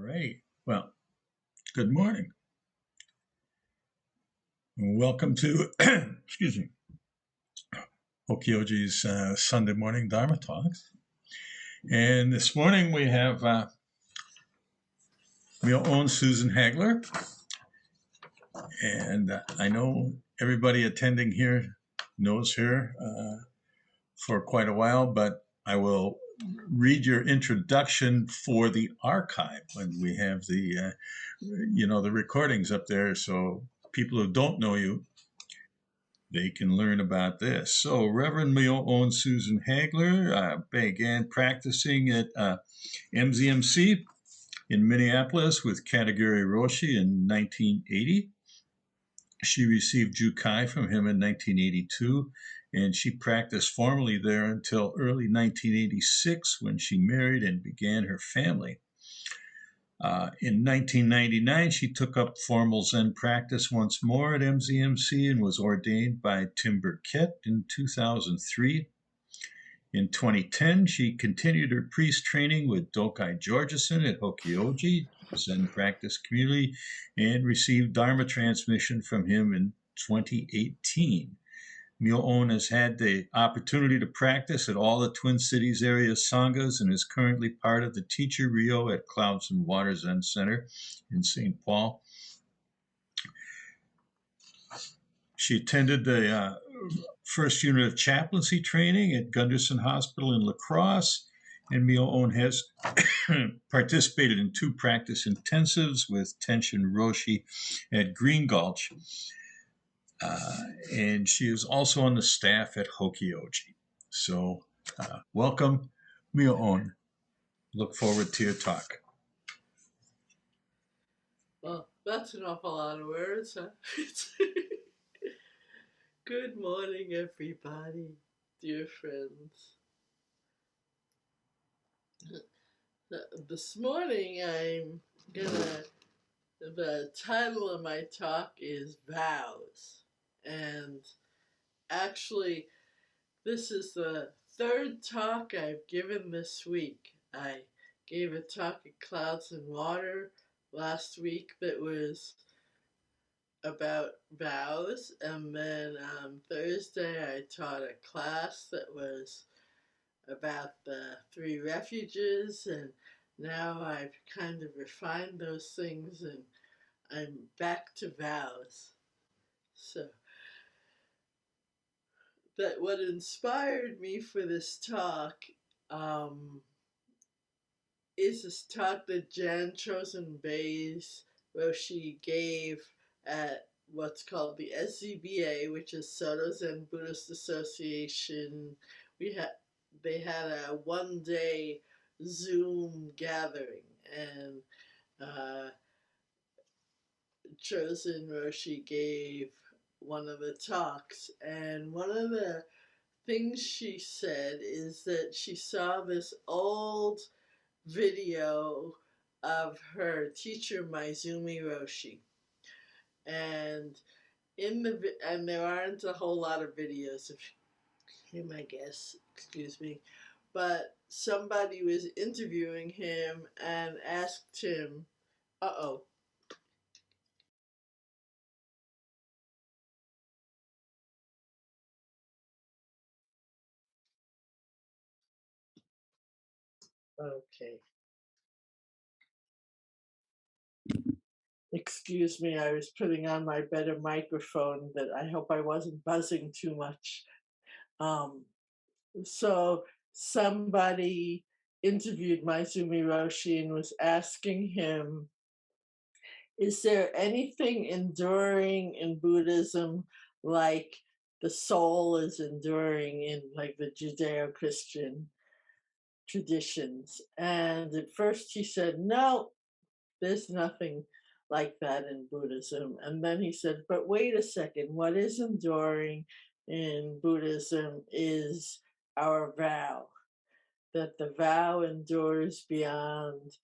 righty. Well, good morning. Welcome to, excuse me, Hokyoji's Sunday morning Dharma Talks. And this morning we have Myo-On Susan Hagler. And I know everybody attending here knows her for quite a while, but I will read your introduction for the archive when we have the, the recordings up there. So people who don't know you, they can learn about this. So Reverend Myo-On Susan Hagler began practicing at MZMC in Minneapolis with Katagiri Roshi in 1980. She received jukai from him in 1982, and she practiced formally there until early 1986 when she married and began her family. In 1999, she took up formal Zen practice once more at MZMC and was ordained by Tim Burkett in 2003. In 2010, she continued her priest training with Dokai Georgesen at Hokyoji Zen Practice Community and received Dharma Transmission from him in 2018. Myo-On has had the opportunity to practice at all the Twin Cities area sanghas and is currently part of the Teacher-ryo at Clouds and Water Zen Center in St. Paul. She attended the first unit of chaplaincy training at Gunderson Hospital in LaCrosse, and Myo-On has participated in 2 practice intensives with Tenshin Roshi at Green Gulch. And she is also on the staff at Hokyoji. So welcome, Myo-On. Look forward to your talk. Well, that's an awful lot of words, huh? Good morning, everybody, dear friends. This morning the title of my talk is Vows. And actually, this is the 3rd talk I've given this week. I gave a talk at Clouds and Water last week that was about vows, and then on Thursday I taught a class that was about the 3 refuges, and now I've kind of refined those things and I'm back to vows. So that what inspired me for this talk is this talk that Jan Chosen Bays Roshi gave at what's called the SZBA, which is Soto Zen Buddhist Association. They had a 1-day Zoom gathering, and Chosen Roshi gave one of the talks, and one of the things she said is that she saw this old video of her teacher Maizumi Roshi, and there aren't a whole lot of videos of him, I guess, excuse me, but somebody was interviewing him and asked him, okay. Excuse me, I was putting on my better microphone that I hope I wasn't buzzing too much. So somebody interviewed Maizumi Roshi and was asking him, is there anything enduring in Buddhism like the soul is enduring in like the Judeo-Christian traditions? And at first he said, no, there's nothing like that in Buddhism. And then he said, but wait a second, what is enduring in Buddhism is our vow, that the vow endures beyond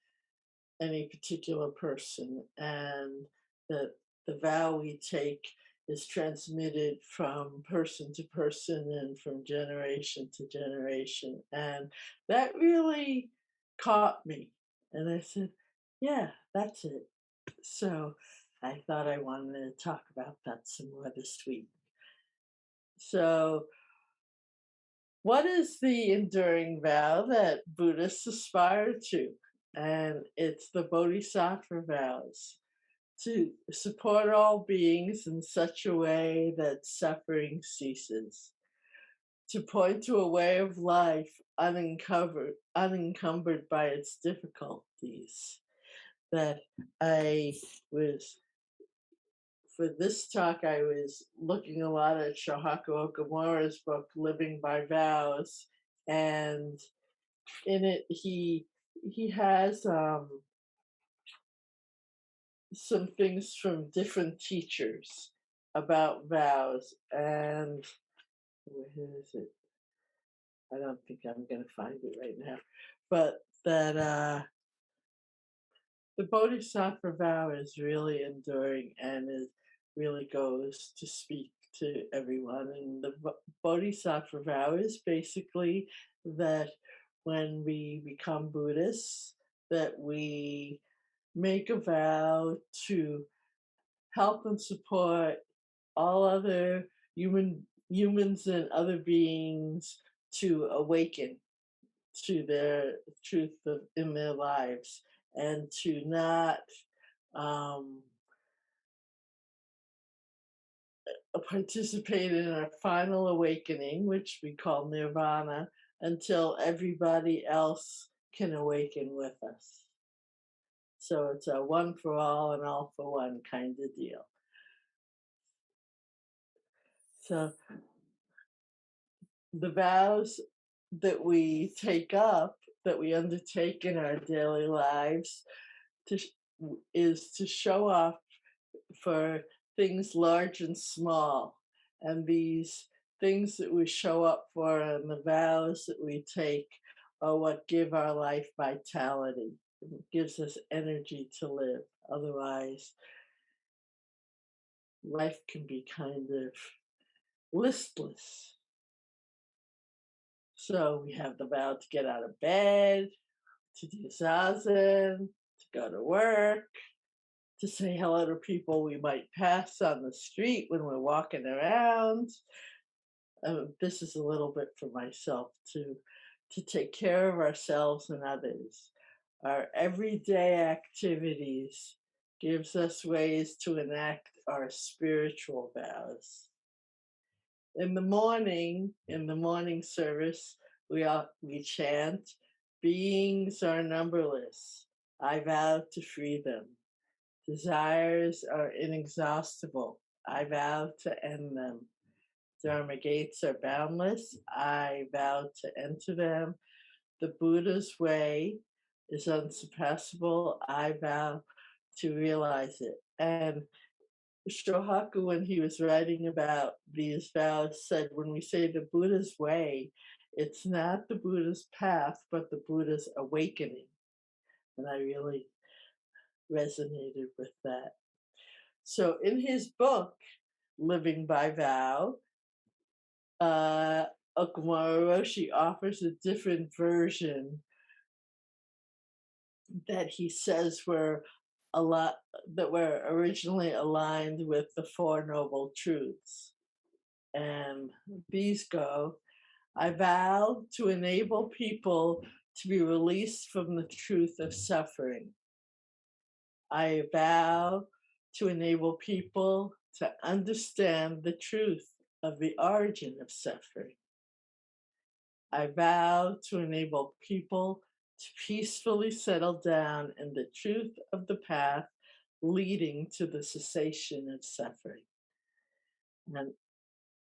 any particular person, and that the vow we take is transmitted from person to person and from generation to generation. And that really caught me. And I said, yeah, that's it. So I thought I wanted to talk about that some more this week. So, what is the enduring vow that Buddhists aspire to? And it's the Bodhisattva vows to support all beings in such a way that suffering ceases, to point to a way of life unencumbered by its difficulties. That I was, for this talk, I was looking a lot at Shohaku Okamura's book, Living by Vows, and in it he has some things from different teachers about vows, and where is it? I don't think I'm going to find it right now, but that the Bodhisattva vow is really enduring and it really goes to speak to everyone. And the Bodhisattva vow is basically that when we become Buddhists, that we make a vow to help and support all other humans and other beings to awaken to their truth in their lives and to not um, participate in our final awakening, which we call nirvana, until everybody else can awaken with us. So it's a one for all and all for one kind of deal. So the vows that we take up, that we undertake in our daily lives, to, is to show up for things large and small. And these things that we show up for and the vows that we take are what give our life vitality. It gives us energy to live. Otherwise, life can be kind of listless. So we have the vow to get out of bed, to do zazen, to go to work, to say hello to people we might pass on the street when we're walking around. This is a little bit for myself too, to take care of ourselves and others. Our everyday activities gives us ways to enact our spiritual vows. In the morning service, we chant, "Beings are numberless. I vow to free them. Desires are inexhaustible. I vow to end them. Dharma gates are boundless. I vow to enter them. The Buddha's way is unsurpassable. I vow to realize it." And Shohaku, when he was writing about these vows, said when we say the Buddha's way, it's not the Buddha's path, but the Buddha's awakening. And I really resonated with that. So in his book, Living by Vow, Okamura Roshi offers a different version that he says were a lot that were originally aligned with the Four Noble Truths. And these go: I vow to enable people to be released from the truth of suffering. I vow to enable people to understand the truth of the origin of suffering. I vow to enable people to peacefully settle down in the truth of the path leading to the cessation of suffering. And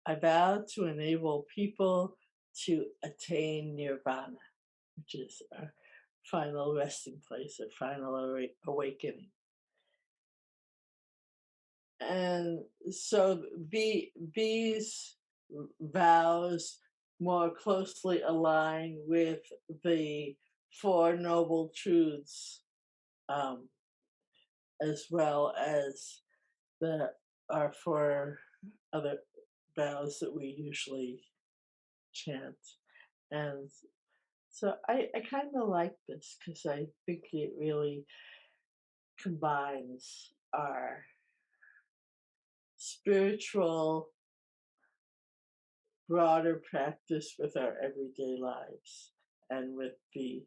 I vow to enable people to attain nirvana, which is our final resting place, our final awakening. And so these vows more closely align with the Four Noble Truths, um, as well as our four other vows that we usually chant. And so I kind of like this because I think it really combines our spiritual, broader practice with our everyday lives and with the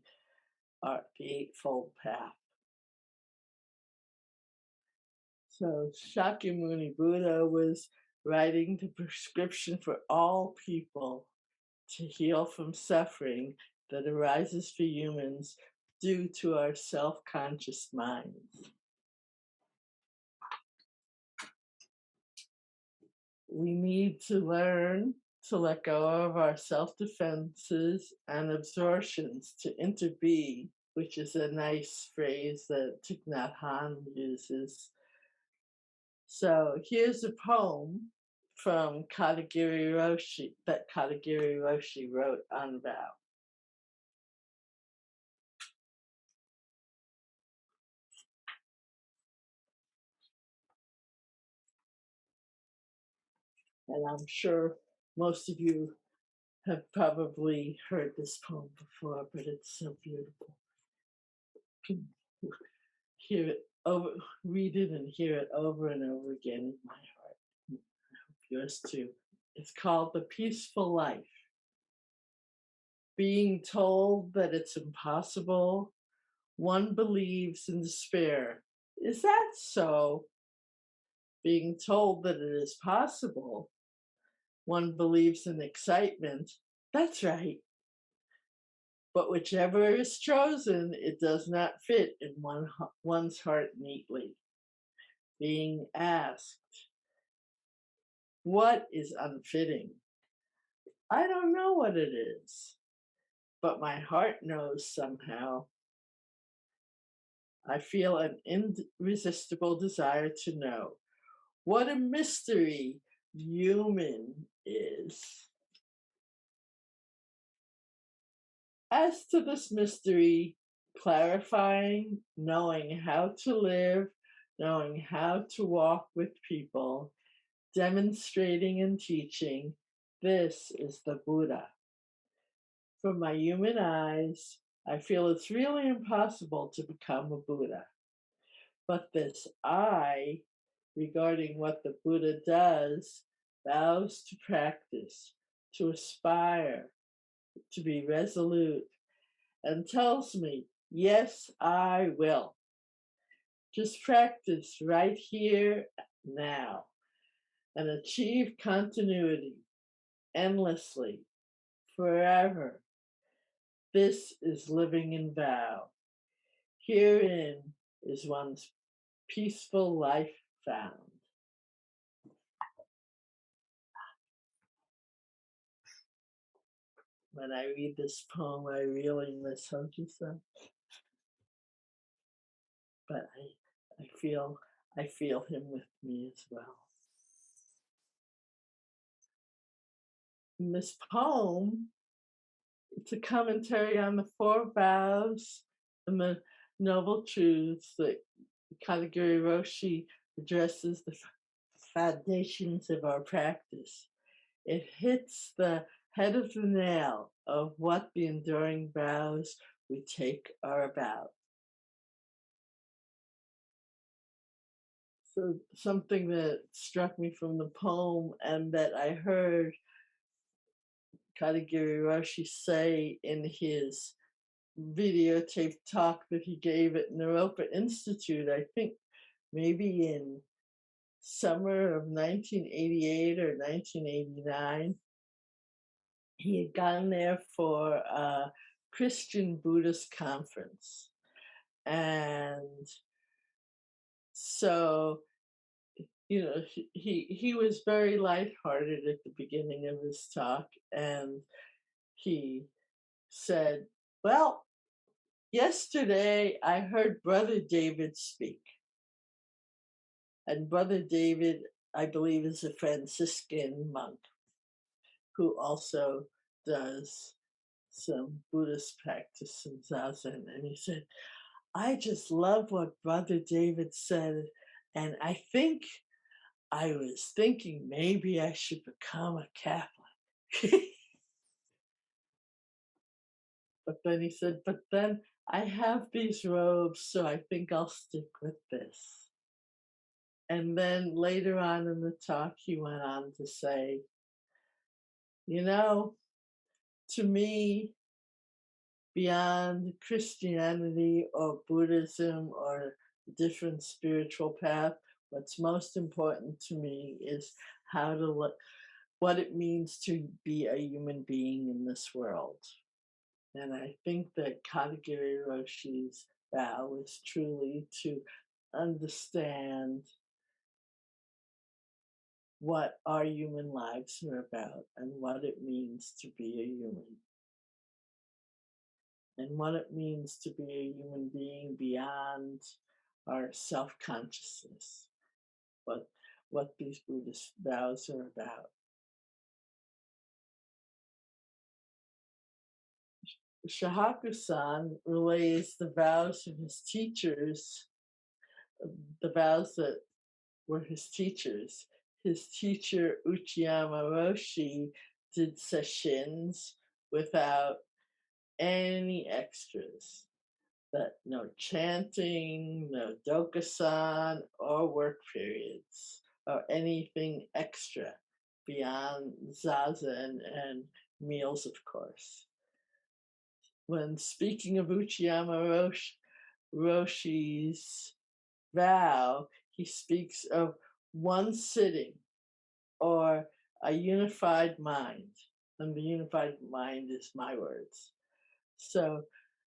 Eightfold Path. So Shakyamuni Buddha was writing the prescription for all people to heal from suffering that arises for humans due to our self-conscious minds. We need to learn to let go of our self-defenses and absorptions to interbe, which is a nice phrase that Thich Nhat Hanh uses. So here's a poem from Katagiri Roshi that Katagiri Roshi wrote on Vow. And I'm sure most of you have probably heard this poem before, but it's so beautiful. You can hear it over, read it and hear it over and over again in my heart. I hope yours too. It's called The Peaceful Life. Being told that it's impossible, one believes in despair. Is that so? Being told that it is possible, one believes in excitement. That's right. But whichever is chosen, it does not fit in one's heart neatly. Being asked, what is unfitting? I don't know what it is, but my heart knows somehow. I feel an irresistible desire to know what a mystery human is. As to this mystery, clarifying, knowing how to live, knowing how to walk with people, demonstrating and teaching, this is the Buddha. From my human eyes, I feel it's really impossible to become a Buddha. But this I, regarding what the Buddha does, vows to practice, to aspire, to be resolute, and tells me, yes, I will. Just practice right here, now, and achieve continuity endlessly, forever. This is living in vow. Herein is one's peaceful life found. When I read this poem, I really miss Hokyoji, but I feel him with me as well. In this poem, it's a commentary on the four vows and the noble truths that Katagiri Roshi addresses the foundations of our practice. It hits the head of the nail of what the enduring vows we take are about. So something that struck me from the poem and that I heard Katagiri Roshi say in his videotaped talk that he gave at Naropa Institute, I think maybe in summer of 1988 or 1989. He had gone there for a Christian Buddhist conference. And so, you know, he was very lighthearted at the beginning of his talk. And he said, well, yesterday I heard Brother David speak. And Brother David, I believe, is a Franciscan monk who also does some Buddhist practice in Zazen. And he said, I just love what Brother David said. And I was thinking maybe I should become a Catholic. But then he said, but then I have these robes, so I think I'll stick with this. And then later on in the talk, he went on to say, you know, to me, beyond Christianity or Buddhism or different spiritual path, what's most important to me is how to look, what it means to be a human being in this world. And I think that Katagiri Roshi's vow is truly to understand what our human lives are about and what it means to be a human and what it means to be a human being beyond our self-consciousness, what these Buddhist vows are about. Shahaku-san relays the vows of his teachers, the vows that were his teachers. His teacher, Uchiyama Roshi, did sesshin without any extras. That no chanting, no dokusan, or work periods, or anything extra beyond zazen and meals, of course. When speaking of Uchiyama Roshi's vow, he speaks of one sitting or a unified mind. And the unified mind is my words. So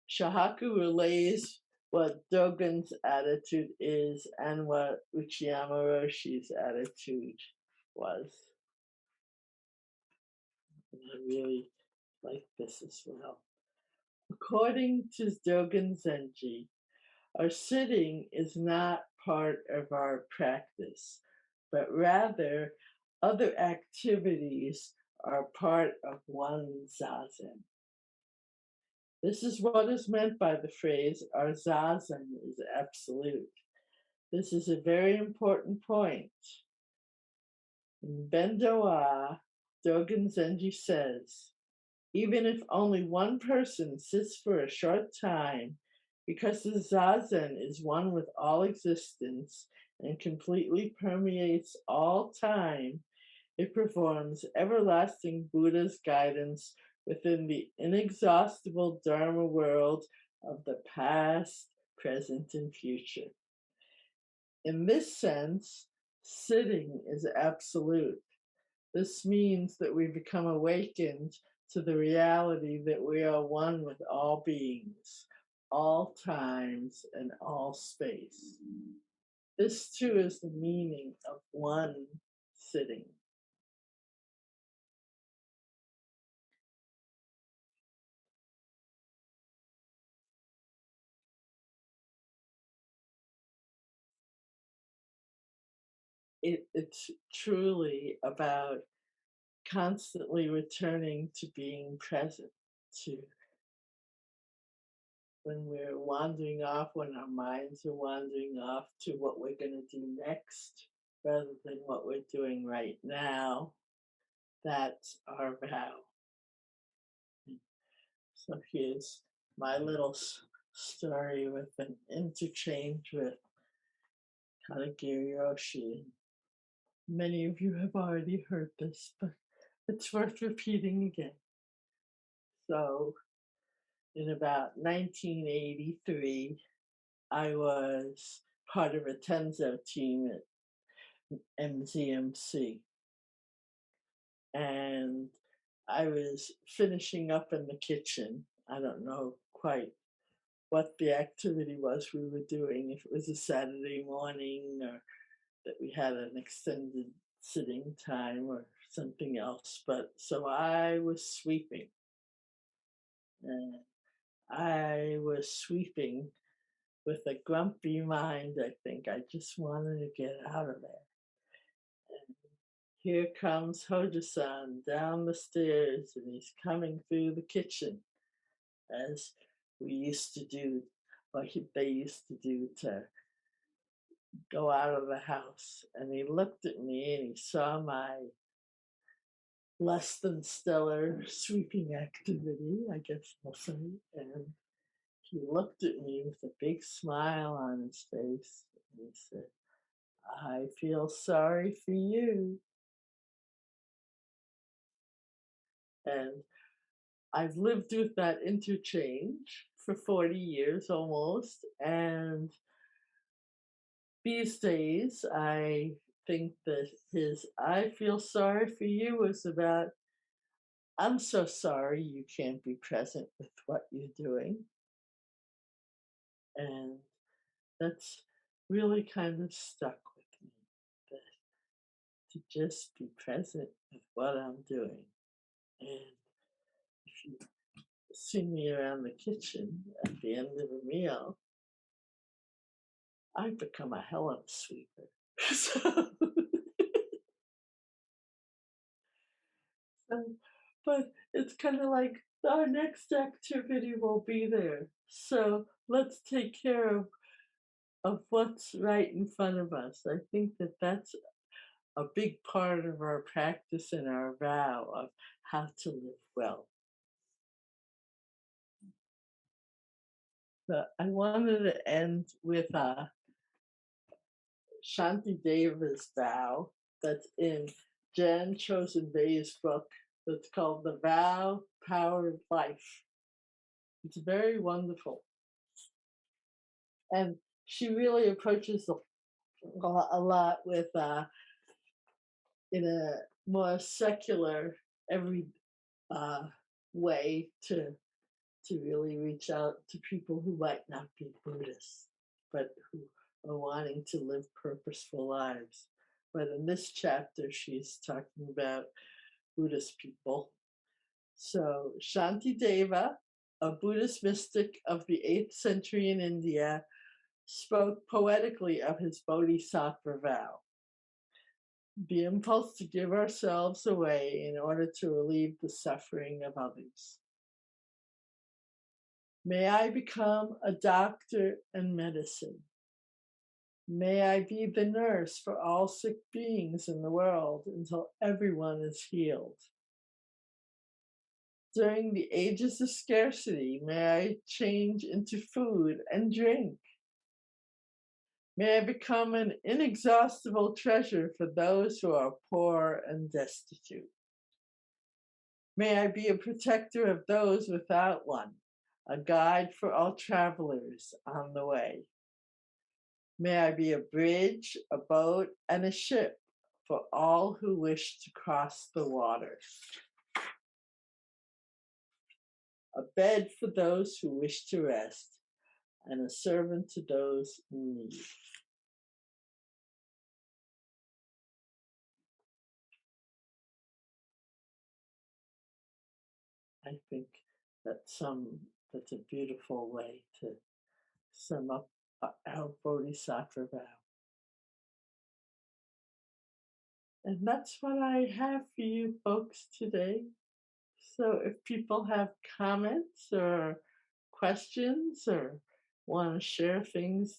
Shahaku relays what Dogen's attitude is and what Uchiyama Roshi's attitude was. And I really like this as well. According to Dogen Zenji, our sitting is not part of our practice, but rather other activities are part of one zazen. This is what is meant by the phrase, our zazen is absolute. This is a very important point. In Bendoa, Dogen Zenji says, even if only one person sits for a short time, because the zazen is one with all existence and completely permeates all time, it performs everlasting Buddha's guidance within the inexhaustible Dharma world of the past, present, and future. In this sense, sitting is absolute. This means that we become awakened to the reality that we are one with all beings, all times, and all space. This too is the meaning of one sitting. It's truly about constantly returning to being present, to when we're wandering off, when our minds are wandering off to what we're going to do next rather than what we're doing right now. That's our vow. So here's my little story with an interchange with Katagiri Roshi. Many of you have already heard this, but it's worth repeating again. So in about 1983, I was part of a Tenzo team at MZMC. And I was finishing up in the kitchen. I don't know quite what the activity was we were doing, if it was a Saturday morning or that we had an extended sitting time or something else. But so I was sweeping. And I was sweeping with a grumpy mind, I think. I just wanted to get out of there. And here comes Hojo-san down the stairs, and he's coming through the kitchen, as we used to do, or they used to do to go out of the house. And he looked at me and he saw my less than stellar sweeping activity, I guess I'll say. And he looked at me with a big smile on his face, and he said, "I feel sorry for you." And I've lived with that interchange for 40 years almost. And these days, I think that his "I feel sorry for you" was about, "I'm so sorry you can't be present with what you're doing." And that's really kind of stuck with me, that to just be present with what I'm doing. And if you see me around the kitchen at the end of a meal, I've become a hell of a sweeper. So, so, but it's kind of like our next activity will be there. So let's take care of what's right in front of us. I think that that's a big part of our practice and our vow of how to live well. But I wanted to end with Shantideva's vow that's in Jan Chosen Bay's book that's called The Vow Power of Life. It's very wonderful. And she really approaches a lot with, in a more secular, every way to really reach out to people who might not be Buddhists, but who are wanting to live purposeful lives. But in this chapter, she's talking about Buddhist people. So Shantideva, a Buddhist mystic of the 8th century in India, spoke poetically of his Bodhisattva vow, the impulse to give ourselves away in order to relieve the suffering of others. May I become a doctor and medicine. May I be the nurse for all sick beings in the world until everyone is healed. During the ages of scarcity, may I change into food and drink. May I become an inexhaustible treasure for those who are poor and destitute. May I be a protector of those without one, a guide for all travelers on the way. May I be a bridge, a boat, and a ship for all who wish to cross the waters. A bed for those who wish to rest, and a servant to those in need. I think that's a beautiful way to sum up our Bodhisattva vow. And that's what I have for you folks today. So if people have comments or questions or want to share things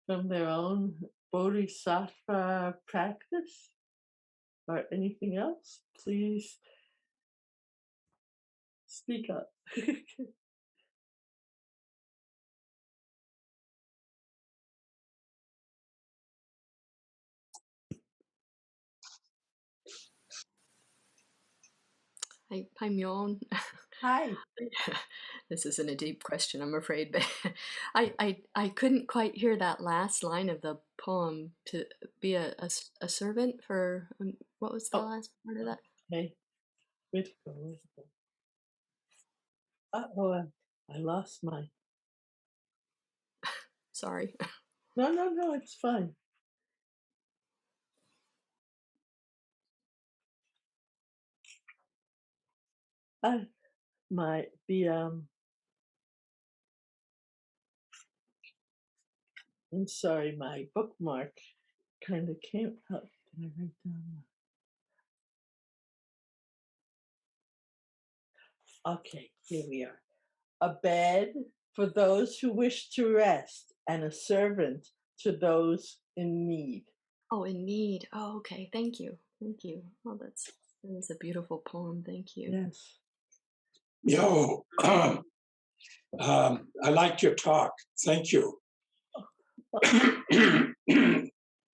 from their own Bodhisattva practice or anything else, please speak up. Hi, Myo-On. Hi. This isn't a deep question, I'm afraid, but I couldn't quite hear that last line of the poem, to be a servant for, what was the last part of that? Okay. Where'd it go? Uh-oh, I lost my... Sorry. No, it's fine. I'm sorry, my bookmark kind of came up. Did I write down? Okay, here we are. A bed for those who wish to rest, and a servant to those in need. Oh, in need. Oh, okay. Thank you. Oh, that's That is a beautiful poem. Thank you. Yes. Yo, I liked your talk. Thank you.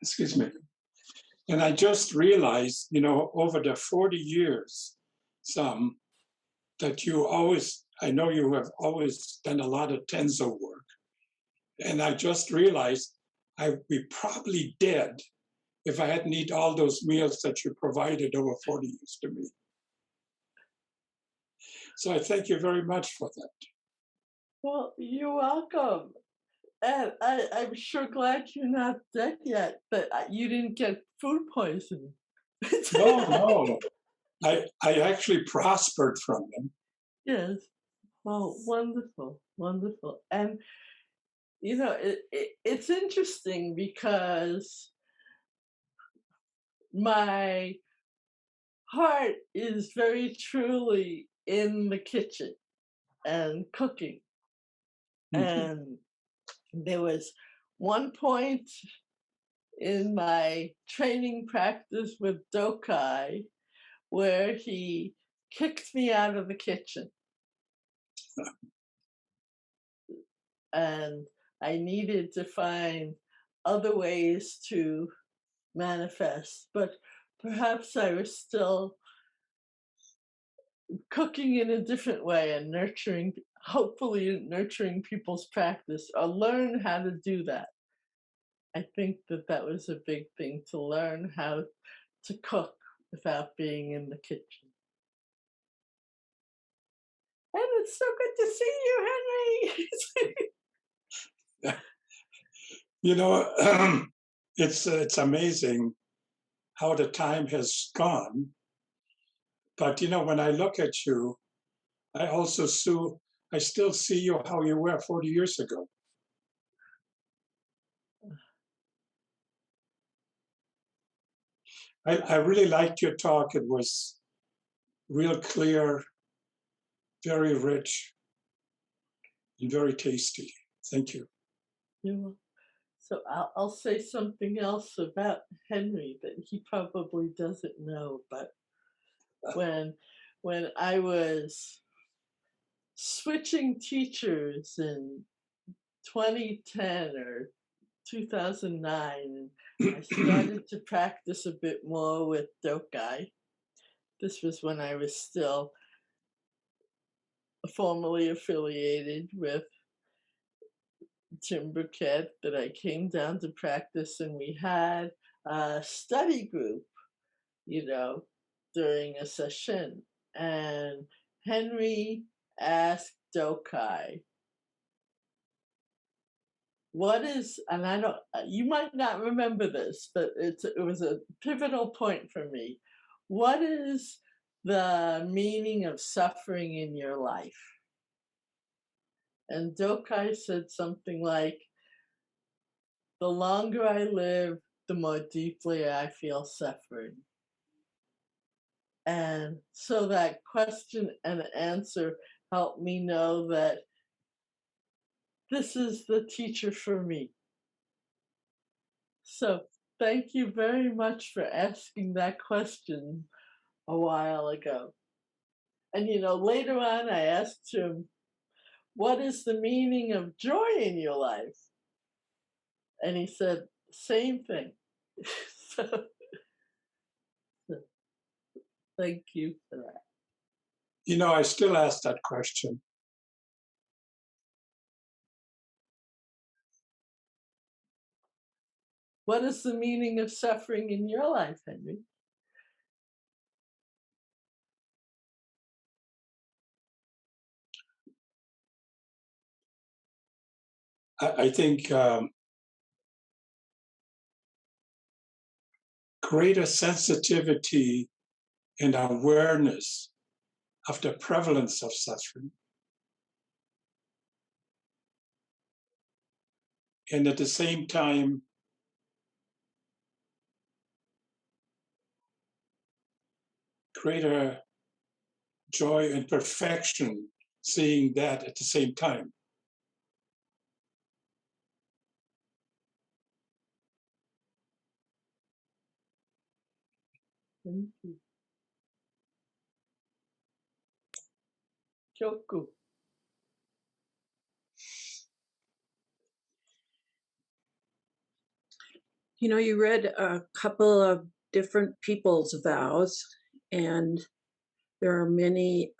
Excuse me. And I just realized, over the 40 years, that you always, I know you have always done a lot of Tenzo work. And I just realized I'd be probably dead if I hadn't eaten all those meals that you provided over 40 years to me. So I thank you very much for that. Well, you're welcome. And I'm sure glad you're not dead yet, but you didn't get food poisoning. No. I actually prospered from them. Yes. Oh, wonderful, wonderful. And, it's interesting because my heart is very truly in the kitchen and cooking. And there was one point in my training practice with Dokai where he kicked me out of the kitchen. And I needed to find other ways to manifest, but perhaps I was still cooking in a different way and hopefully nurturing people's practice, or learn how to do that. I think that was a big thing, to learn how to cook without being in the kitchen. And it's so good to see you, Henry. It's amazing how the time has gone. But when I look at you, I still see you how you were 40 years ago. I really liked your talk. It was real clear, very rich, and very tasty. Thank you. So I'll say something else about Henry that he probably doesn't know, but when I was switching teachers in 2010 or 2009, and I started to practice a bit more with Dokai. This was when I was still formally affiliated with Tim Burkett, that I came down to practice, and we had a study group, during a session. And Henry asked Dokai, and I don't, you might not remember this, but it was a pivotal point for me. What is the meaning of suffering in your life? And Dokai said something like, the longer I live, the more deeply I feel suffering. And so that question and answer helped me know that this is the teacher for me. So thank you very much for asking that question a while ago. And later on I asked him, what is the meaning of joy in your life? And he said, same thing. so thank you for that. I still ask that question. What is the meaning of suffering in your life, Henry? I think greater sensitivity and awareness of the prevalence of suffering. And at the same time, greater joy and perfection, seeing that at the same time. Thank you. Shoku. You know, you read a couple of different people's vows, and there are many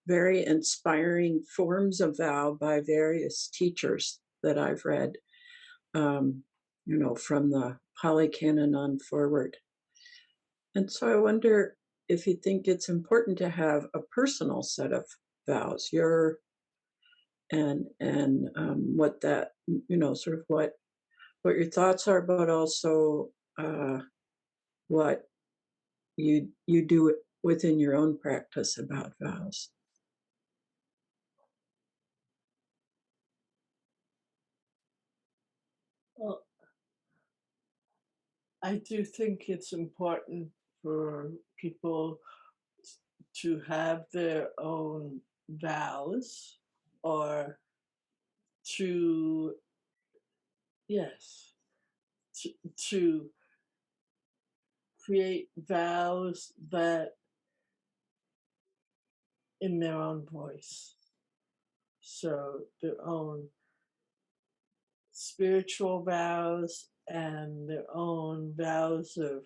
very inspiring forms of vow by various teachers that I've read, you know, from the Pali Canon on forward. And so I wonder if you think it's important to have a personal set of vows, what that, you know, sort of what your thoughts are, but also what you do within your own practice about vows. Well, I do think it's important for people to have their own vows, or to, yes, to create vows that in their own voice. So their own spiritual vows and their own vows of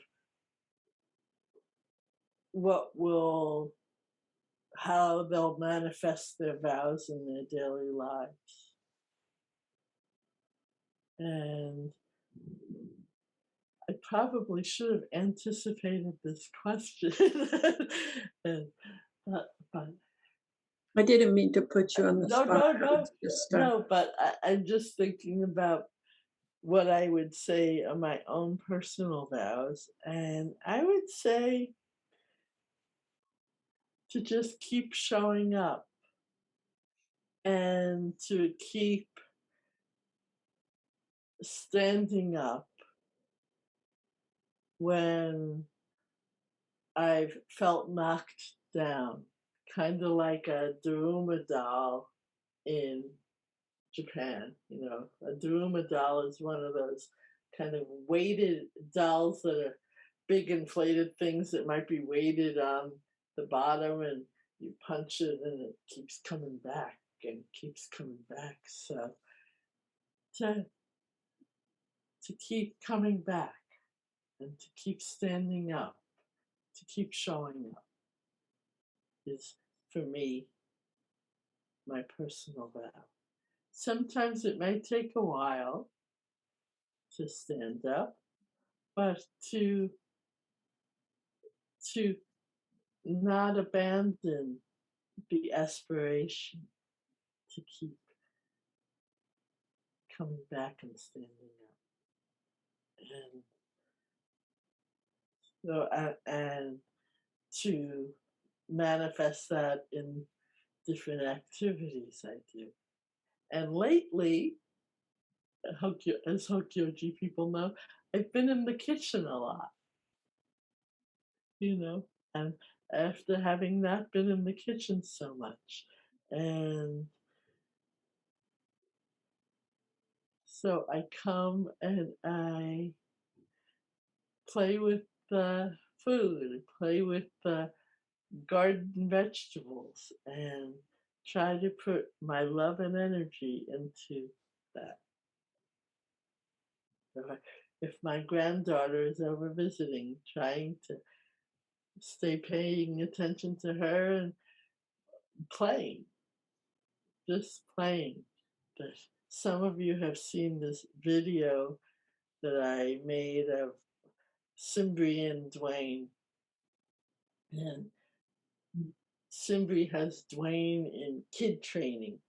how they'll manifest their vows in their daily lives. And I probably should have anticipated this question. but I didn't mean to put you on the spot. No, but I'm just thinking about what I would say on my own personal vows. And I would say to just keep showing up and to keep standing up when I've felt knocked down, kind of like a Daruma doll in Japan. You know, a Daruma doll is one of those kind of weighted dolls that are big inflated things that might be weighted on the bottom, and you punch it and it keeps coming back and keeps coming back. So to keep coming back and to keep standing up, to keep showing up is, for me, my personal vow. Sometimes it may take a while to stand up, but to not abandon the aspiration to keep coming back and standing up. And to manifest that in different activities I do. And lately, as Hokyoji people know, I've been in the kitchen a lot, you know, and after having not been in the kitchen so much. And so I come and I play with the food, play with the garden vegetables, and try to put my love and energy into that. If my granddaughter is over visiting, trying to stay paying attention to her and playing, just playing. But some of you have seen this video that I made of Simbri and Duane. And Simbri has Duane in kid training.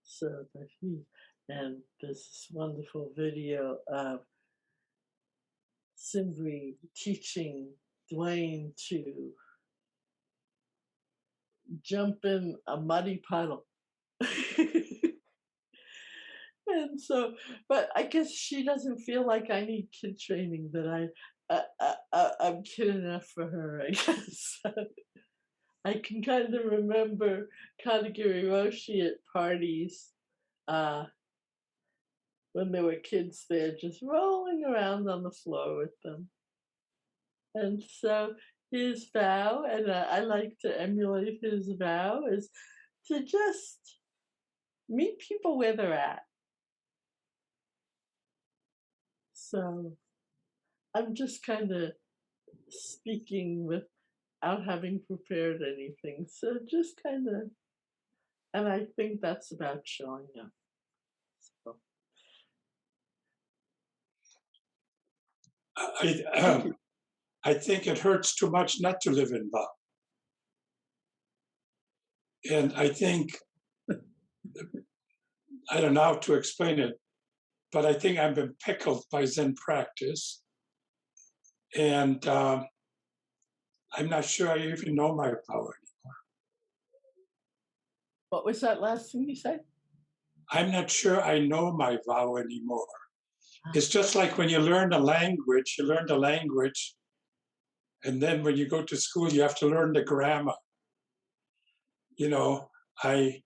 So that and there's this wonderful video of Simbri teaching Duane to jump in a muddy puddle. And so, but I guess she doesn't feel like I need kid training, that I'm kid enough for her, I guess. I can kind of remember Katagiri Roshi at parties when there were kids there just rolling around on the floor with them. And so, his vow, and I like to emulate his vow, is to just meet people where they're at. So I'm just kind of speaking without having prepared anything. So just kind of, and I think that's about showing up. So. I think it hurts too much not to live in vow. And I think, I don't know how to explain it, but I think I've been pickled by Zen practice. And I'm not sure I even know my vow anymore. What was that last thing you said? I'm not sure I know my vow anymore. It's just like when you learn a language, you learn the language, and then when you go to school, you have to learn the grammar. You know, the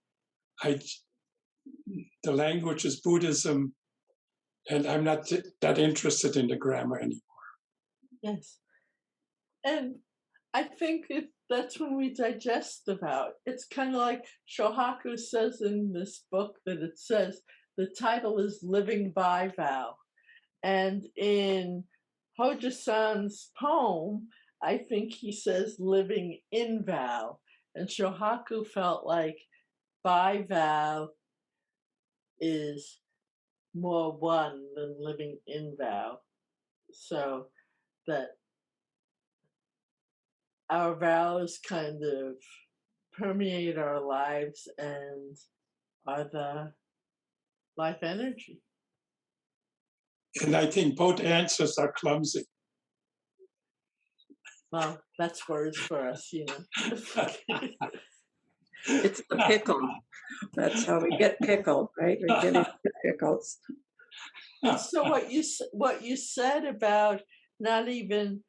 language is Buddhism, and I'm not that interested in the grammar anymore. Yes. And I think that's when we digest the vow. It's kind of like Shohaku says in this book that it says the title is Living by Vow. And in Hojo-san's poem, I think he says living in vow. And Shohaku felt like by vow is more one than living in vow. So that our vows kind of permeate our lives and are the life energy. And I think both answers are clumsy. Well, that's words for us, you know. It's the pickle. That's how we get pickled, right? We get into pickles. So what you said about not even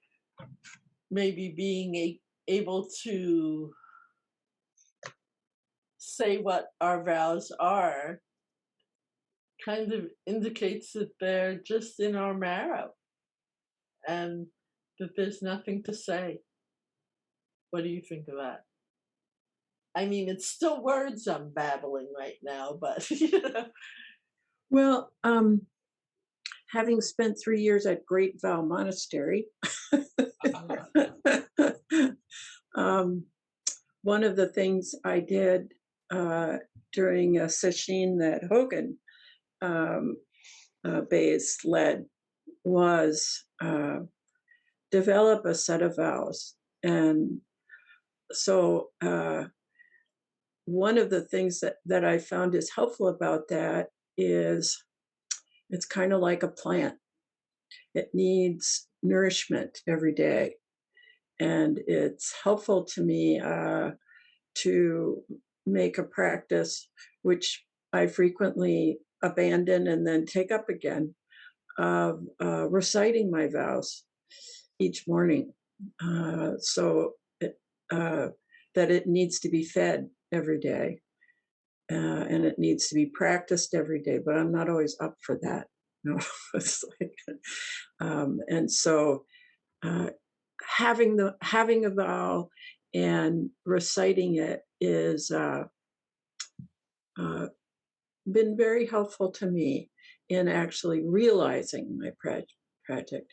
maybe being able to say what our vows are kind of indicates that they're just in our marrow and that there's nothing to say. What do you think of that? I mean, it's still words I'm babbling right now, but you know. Well, having spent 3 years at Great Vow Monastery, one of the things I did during a session that Hogan Bays led was develop a set of vows. And so one of the things that I found is helpful about that is it's kind of like a plant. It needs nourishment every day. And it's helpful to me to make a practice, which I frequently abandon and then take up again, of reciting my vows each morning. So that it needs to be fed every day. And it needs to be practiced every day, but I'm not always up for that. No, it's like, and so having a vow and reciting it is been very helpful to me in actually realizing my project.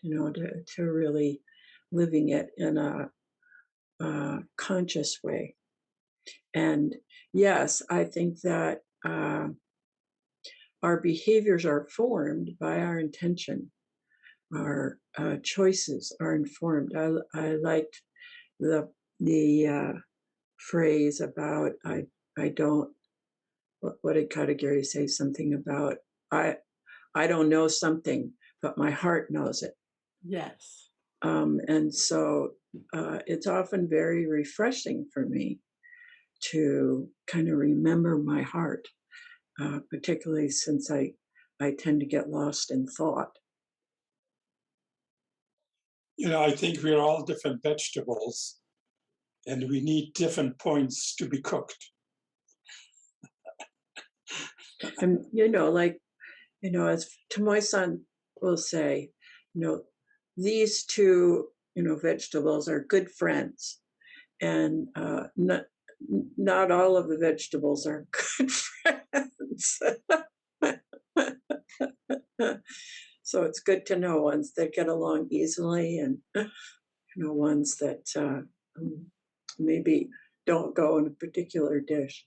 You know, to really living it in a conscious way. And yes, I think that our behaviors are formed by our intention. Our choices are informed. I liked the phrase about I don't. What did Katagiri say? Something about I don't know something, but my heart knows it. Yes. And so it's often very refreshing for me to kind of remember my heart, particularly since I tend to get lost in thought. You know, I think we're all different vegetables and we need different points to be cooked. And, you know, like, you know, as to my son will say, you know, these two, vegetables are good friends, and not all of the vegetables are good friends. So it's good to know ones that get along easily, and ones that maybe don't go in a particular dish.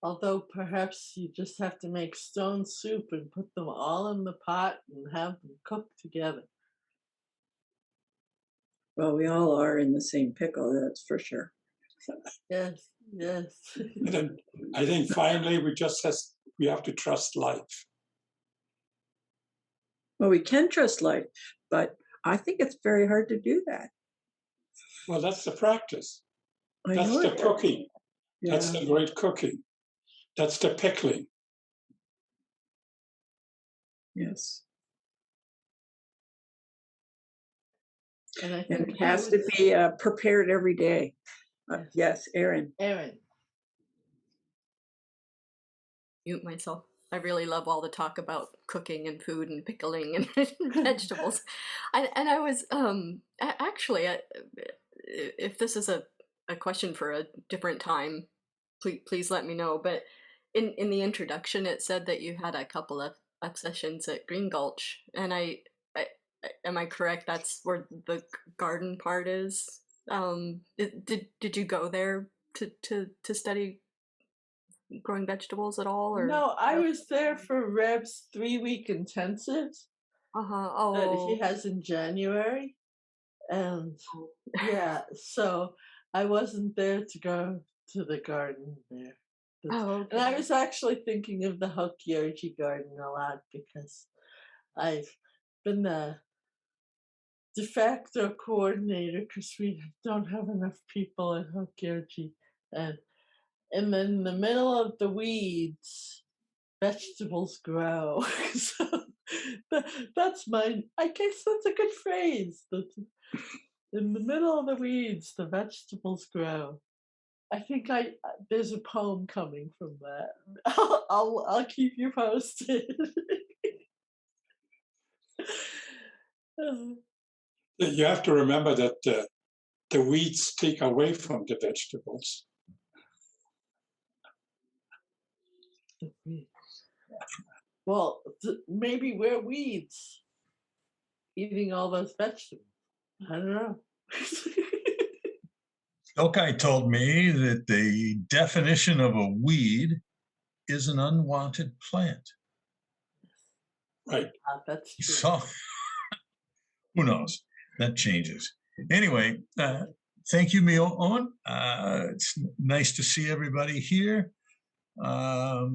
Although perhaps you just have to make stone soup and put them all in the pot and have them cook together. Well, we all are in the same pickle, that's for sure. Yes, yes. And then I think finally we have to trust life. Well, we can trust life, but I think it's very hard to do that. Well, that's the practice. I That's know the it is. cooking. Yeah. That's the great cooking. That's the pickling. Yes. And I And think it has to be prepared every day. Yes, Erin. Erin. Mute myself. I really love all the talk about cooking and food and pickling and vegetables. And I was actually, if this is a question for a different time, please let me know. But in the introduction, it said that you had a couple of sessions at Green Gulch, and I am I correct? That's where the garden part is. Did you go there to study growing vegetables at all? Or No, I was there for Reb's 3-week intensives that he has in January. And yeah, so I wasn't there to go to the garden there. Okay. And I was actually thinking of the Hokyoji garden a lot because I've been the de facto coordinator because we don't have enough people at Hokyoji. And in the middle of the weeds, vegetables grow. So that's I guess that's a good phrase. In the middle of the weeds, the vegetables grow. I think there's a poem coming from that. I'll keep you posted. You have to remember that the weeds take away from the vegetables. Well, maybe we're weeds eating all those vegetables. I don't know. Dokai told me that the definition of a weed is an unwanted plant. Right. That's true. So, who knows? That changes. Anyway, thank you, Myo-On. It's nice to see everybody here. I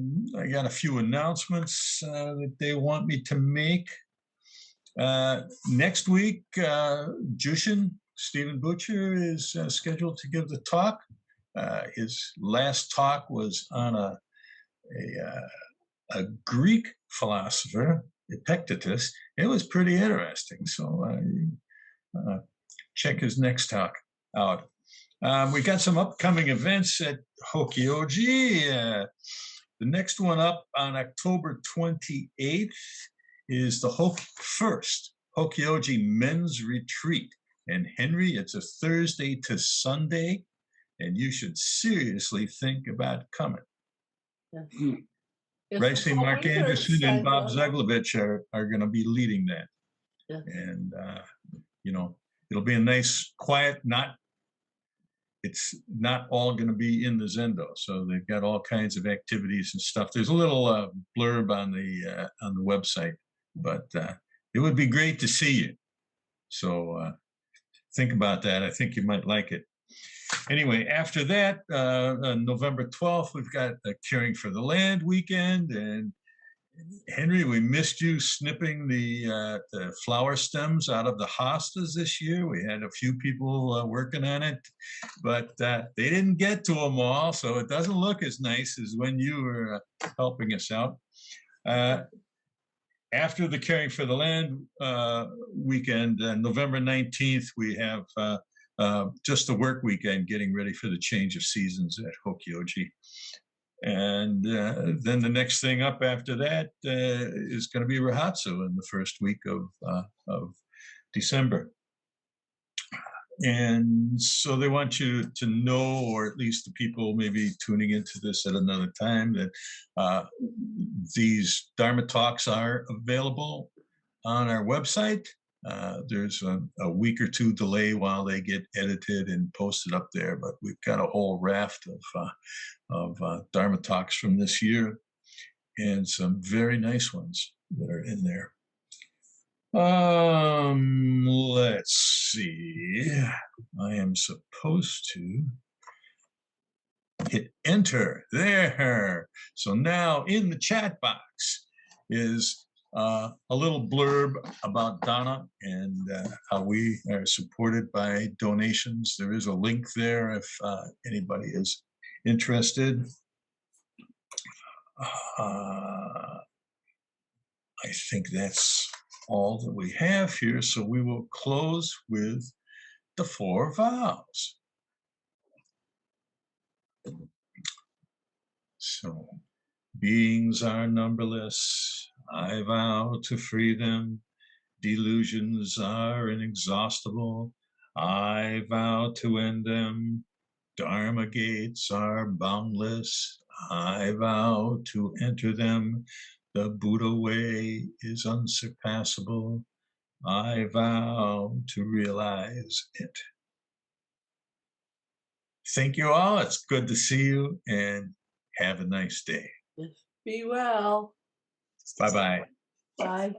got a few announcements that they want me to make. Next week, Jushin, Stephen Butcher, is scheduled to give the talk. His last talk was on a Greek philosopher, Epictetus. It was pretty interesting. So check his next talk out. We got some upcoming events at Hokyoji. The next one up on October 28th is the first Hokyoji Men's Retreat. And Henry, it's a Thursday to Sunday, and you should seriously think about coming. Yes. Ricey, Mark Anderson, and Bob Zeglovich are going to be leading that. Yes. And, it'll be a nice, quiet, it's not all going to be in the Zendo. So they've got all kinds of activities and stuff. There's a little blurb on the website, but it would be great to see you. So think about that. I think you might like it. Anyway, after that, November 12th, we've got the Caring for the Land weekend. And Henry, we missed you snipping the flower stems out of the hostas this year. We had a few people working on it, but they didn't get to them all, so it doesn't look as nice as when you were helping us out. After the Caring for the Land weekend, November 19th, we have just the work weekend getting ready for the change of seasons at Hokyoji. And then the next thing up after that is going to be Rahatsu in the first week of December. And so they want you to know, or at least the people maybe tuning into this at another time, that these Dharma talks are available on our website. There's a week or two delay while they get edited and posted up there, but we've got a whole raft of Dharma talks from this year, and some very nice ones that are in there. Let's see. I am supposed to hit enter there. So now in the chat box is a little blurb about Dana and how we are supported by donations. There is a link there if anybody is interested. I think that's all that we have here. So we will close with the 4 vows. So, beings are numberless. I vow to free them. Delusions are inexhaustible. I vow to end them. Dharma gates are boundless. I vow to enter them. The Buddha way is unsurpassable. I vow to realize it. Thank you all. It's good to see you, and have a nice day. Be well. Bye-bye. Bye.